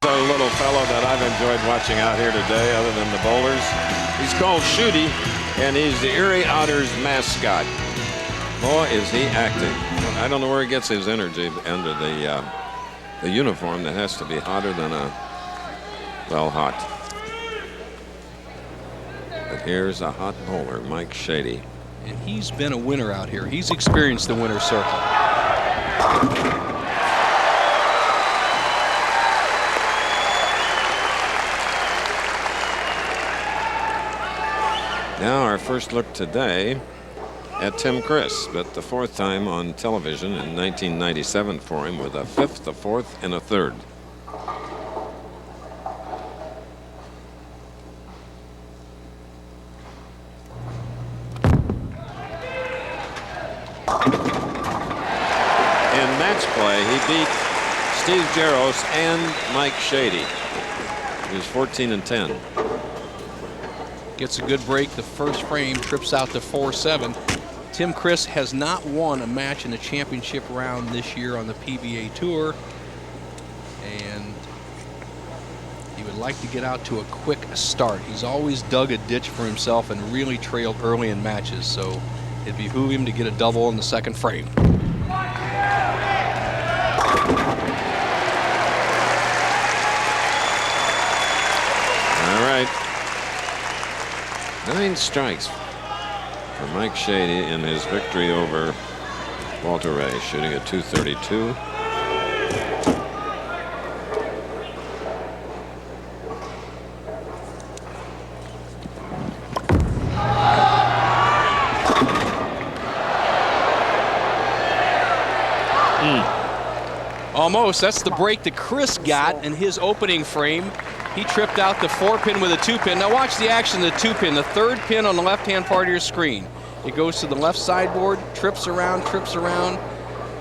a little fellow that I've enjoyed watching out here today, other than the bowlers. He's called Shooty, and he's the Erie Otters mascot. Boy, is he active. I don't know where he gets his energy under the uniform that has to be hotter than well, hot. But here's a hot bowler, Mike-Shady. And he's been a winner out here. He's experienced the winner's circle. Now our first look today at Tim Criss, but the fourth time on television in 1997 for him with a fifth, a fourth, and a third. In match play, he beat Steve Jaros and Mike-Shady. He was 14 and 10. Gets a good break. The first frame trips out to 4-7. Tim Criss has not won a match in the championship round this year on the PBA Tour, and he would like to get out to a quick start. He's always dug a ditch for himself and really trailed early in matches, so it'd behoove him to get a double in the second frame. All right. 9 strikes for Mike-Shady in his victory over Walter Ray, shooting at .232. Almost. That's the break that Criss got in his opening frame. He tripped out the 4-pin with a 2-pin. Now watch the action of the 2-pin, the third pin on the left-hand part of your screen. It goes to the left sideboard, trips around,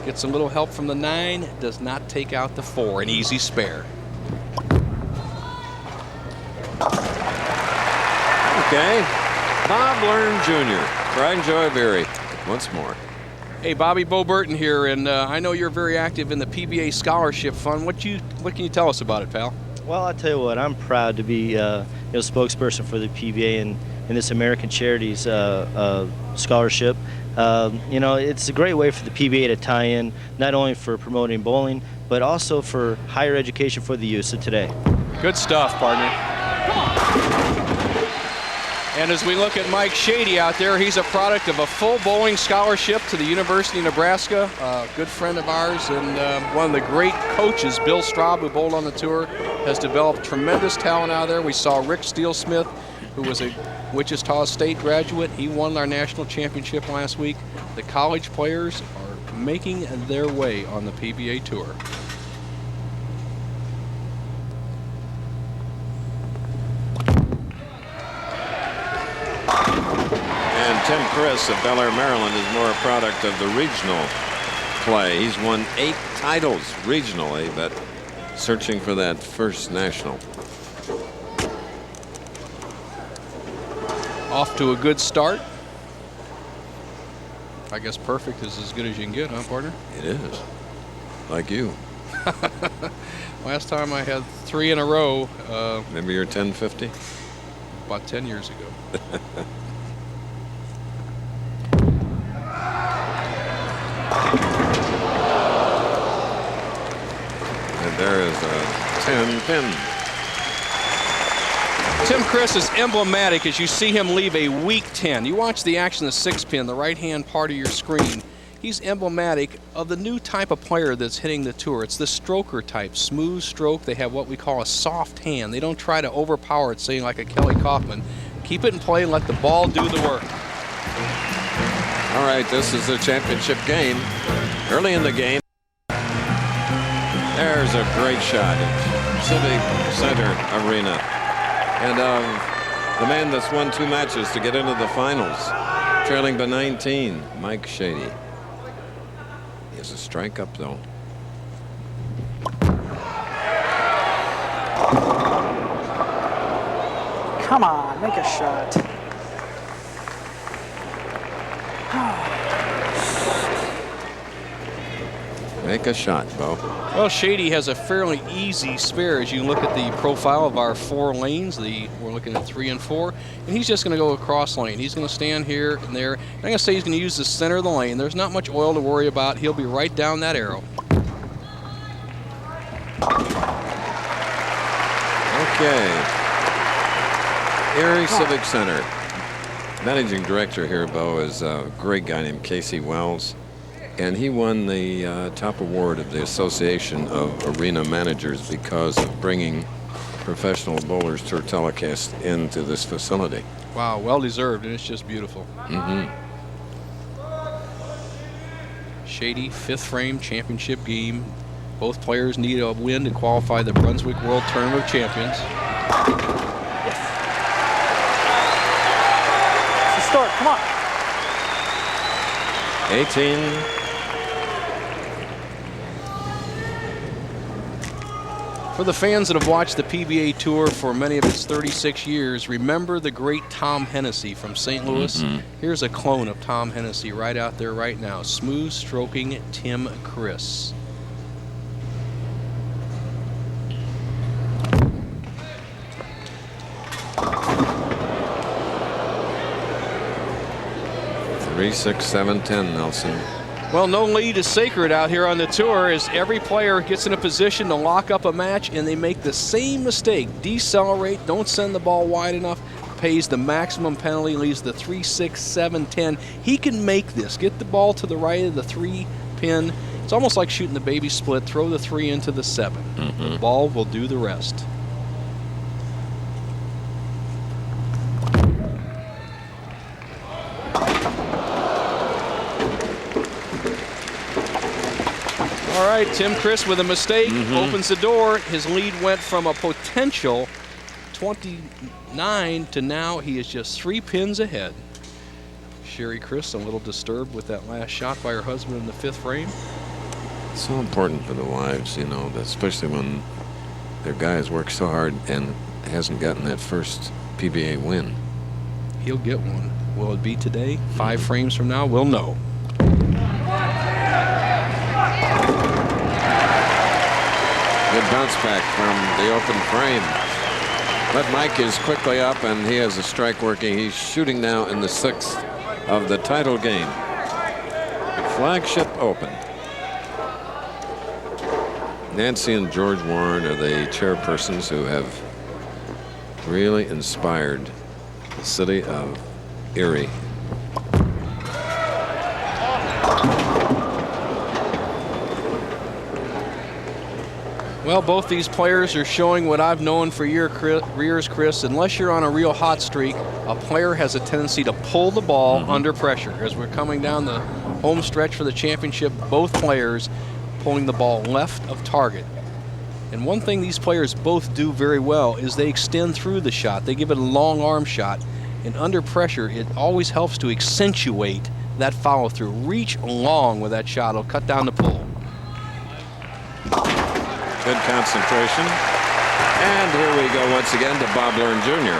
gets a little help from the 9, does not take out the 4, an easy spare. Okay, Bob Learn Jr., Pride and Joy of Erie, once more. Hey, Bobby, Bo Burton here, and I know you're very active in the PBA Scholarship Fund. What can you tell us about it, pal? Well, I'll tell you what, I'm proud to be spokesperson for the PBA and this American Charities scholarship. It's a great way for the PBA to tie in, not only for promoting bowling, but also for higher education for the youth of today. Good stuff, partner. And as we look at Mike-Shady out there, he's a product of a full bowling scholarship to the University of Nebraska. A good friend of ours, and one of the great coaches, Bill Straub, who bowled on the tour, has developed tremendous talent out there. We saw Rick Steelsmith, who was a Wichita State graduate. He won our national championship last week. The college players are making their way on the PBA Tour. Tim Criss of Bel Air, Maryland, is more a product of the regional play. He's won 8 titles regionally, but searching for that first national. Off to a good start. I guess perfect is as good as you can get, huh, partner? It is. Like you. Last time I had 3 in a row. Maybe you're 1050? About 10 years ago. There is a 10-pin. Tim Criss is emblematic as you see him leave a weak 10. You watch the action of the 6-pin, the right-hand part of your screen. He's emblematic of the new type of player that's hitting the tour. It's the stroker type, smooth stroke. They have what we call a soft hand. They don't try to overpower it, saying like a Kelly Kaufman. Keep it in play and let the ball do the work. All right, this is the championship game. Early in the game, there's a great shot at Civic Center Arena. And the man that's won 2 matches to get into the finals, trailing by 19, Mike-Shady. He has a strike up, though. Come on, make a shot. Make a shot, Bo. Well, Shady has a fairly easy spare as you look at the profile of our 4 lanes. We're looking at 3 and 4, and he's just going to go across lane. He's going to stand here and there. I'm going to say he's going to use the center of the lane. There's not much oil to worry about. He'll be right down that arrow. Okay. Eire Civic Center. Managing director here, Bo, is a great guy named Casey Wells. And he won the top award of the Association of Arena Managers because of bringing professional bowlers to telecast into this facility. Wow, well deserved, and it's just beautiful. Shady, 5th frame championship game. Both players need a win to qualify the Brunswick World Tournament of Champions. Yes. It's the start. Come on. 18. For the fans that have watched the PBA Tour for many of its 36 years, remember the great Tom Hennessy from St. Louis? Here's a clone of Tom Hennessy right out there right now. Smooth stroking Tim Criss. Three, 6, 7, 10, Nelson. Well, no lead is sacred out here on the tour as every player gets in a position to lock up a match and they make the same mistake. Decelerate, don't send the ball wide enough, pays the maximum penalty, leaves the 3, 6, 7, 10. He can make this. Get the ball to the right of the 3 pin. It's almost like shooting the baby split. Throw the 3 into the 7. The ball will do the rest. All right, Tim Criss with a mistake opens the door. His lead went from a potential 29 to now he is just 3 pins ahead. CHERIE Criss a little disturbed with that last shot by her husband in the 5th frame. It's so important for the wives, you know, especially when their guys work so hard and hasn't gotten that first PBA win. He'll get one. Will it be today? 5 frames from now? We'll know. Good bounce back from the open frame. But Mike is quickly up and he has a strike working. He's shooting now in the 6th of the title game. Flagship Open. Nancy and George Warren are the chairpersons who have really inspired the city of Erie. Well, both these players are showing what I've known for years, Chris. Unless you're on a real hot streak, a player has a tendency to pull the ball under pressure. As we're coming down the home stretch for the championship, both players pulling the ball left of target. And one thing these players both do very well is they extend through the shot. They give it a long arm shot. And under pressure, it always helps to accentuate that follow through. Reach long with that shot. It'll cut down the pull. Good concentration. And here we go once again to Bob Learn Jr.